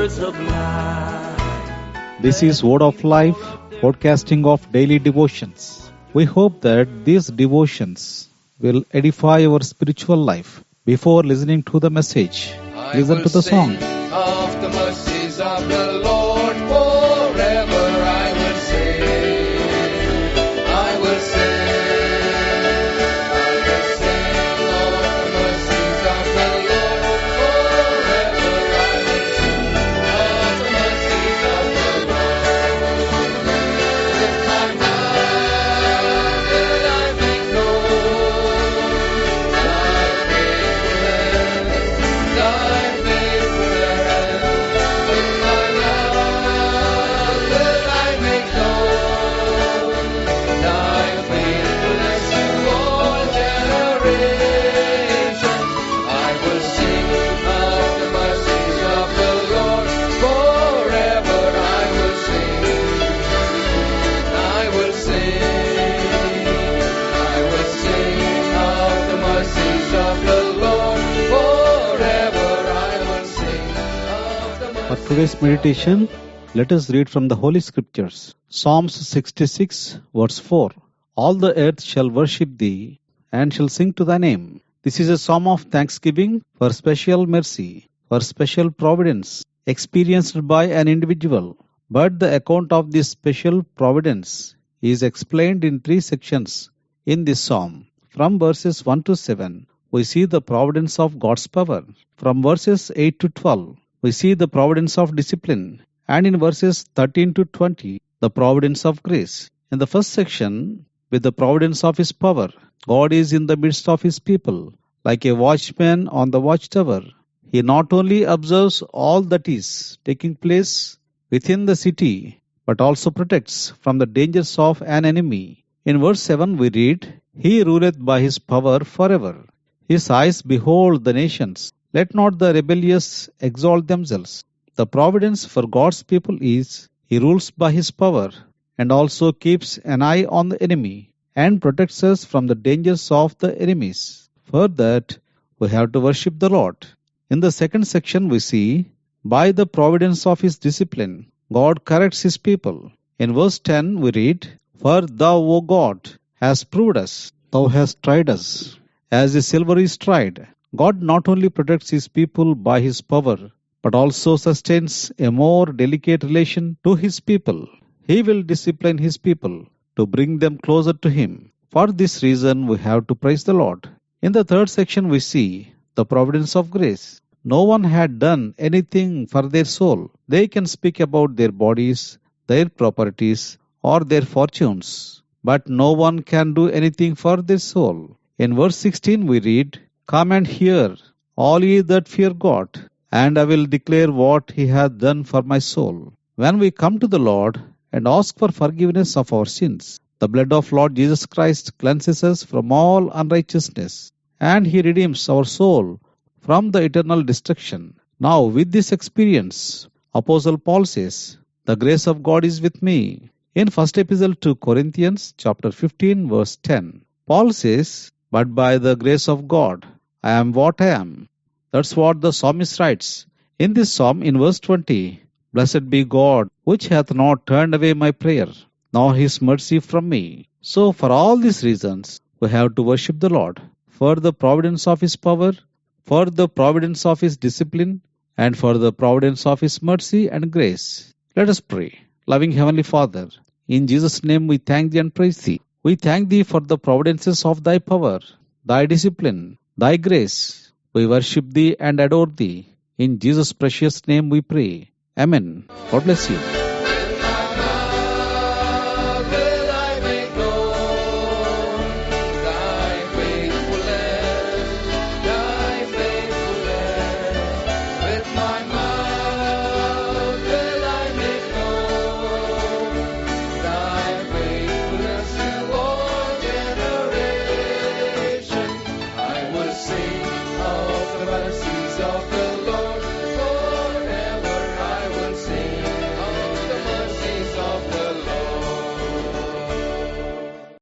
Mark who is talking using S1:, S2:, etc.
S1: words of life.
S2: This is Word of Life, podcasting of daily devotions. We hope that these devotions will edify your spiritual life. Before listening to the message, listen to the song.
S3: Of the mercies of the Lord forever I will sing. I will sing. I will sing of the mercies of the Lord forever I will sing. Of the mercies of the Lord. Lift my mouth that I may know thy faithfulness, thy faithfulness. With my mouth that I may know thy faithfulness to all generations. I will sing of the mercies of the Lord forever. I will sing. I will sing. I will sing of the mercies of the Lord forever. I will sing of the
S2: For
S3: mercies.
S2: today's meditation, let us read from the Holy Scriptures. Psalms 66, verse 4. All the earth shall worship thee, and shall sing to thy name. This is a psalm of thanksgiving for special mercy, for special providence experienced by an individual. But the account of this special providence is explained in three sections in this psalm. From verses 1 to 7, we see the providence of God's power. From verses 8 to 12, we see the providence of discipline. And in verses 13 to 20, the providence of grace. In the first section, with the providence of His power, God is in the midst of His people. Like a watchman on the watchtower, He not only observes all that is taking place within the city, but also protects from the dangers of an enemy. In verse 7 we read, He ruleth by His power forever. His eyes behold the nations. Let not the rebellious exalt themselves. The providence for God's people is He rules by His power and also keeps an eye on the enemy and protects us from the dangers of the enemies. For that, we have to worship the Lord. In the second section, we see, by the providence of His discipline, God corrects His people. In verse 10, we read, For thou, O God, hast proved us, thou hast tried us, as the silver is tried. God not only protects His people by His power, but also sustains a more delicate relation to His people. He will discipline His people to bring them closer to Him. For this reason, we have to praise the Lord. In the third section, we see the providence of grace. No one had done anything for their soul. They can speak about their bodies, their properties, or their fortunes, but no one can do anything for their soul. In verse 16, we read, Come and hear, all ye that fear God, and I will declare what He hath done for my soul. When we come to the Lord and ask for forgiveness of our sins, the blood of Lord Jesus Christ cleanses us from all unrighteousness, and He redeems our soul from the eternal destruction. Now, with this experience, Apostle Paul says, The grace of God is with me. In first epistle to Corinthians, chapter 15, verse 10, Paul says, But by the grace of God, I am what I am. That's what the psalmist writes. In this psalm, in verse 20, Blessed be God, which hath not turned away my prayer, nor His mercy from me. So, for all these reasons, we have to worship the Lord, for the providence of His power, for the providence of His discipline, and for the providence of His mercy and grace. Let us pray. Loving Heavenly Father, in Jesus' name we thank Thee and praise Thee. We thank Thee for the providences of Thy power, Thy discipline, Thy grace. We worship Thee and adore Thee. In Jesus' precious name we pray. Amen. God bless you.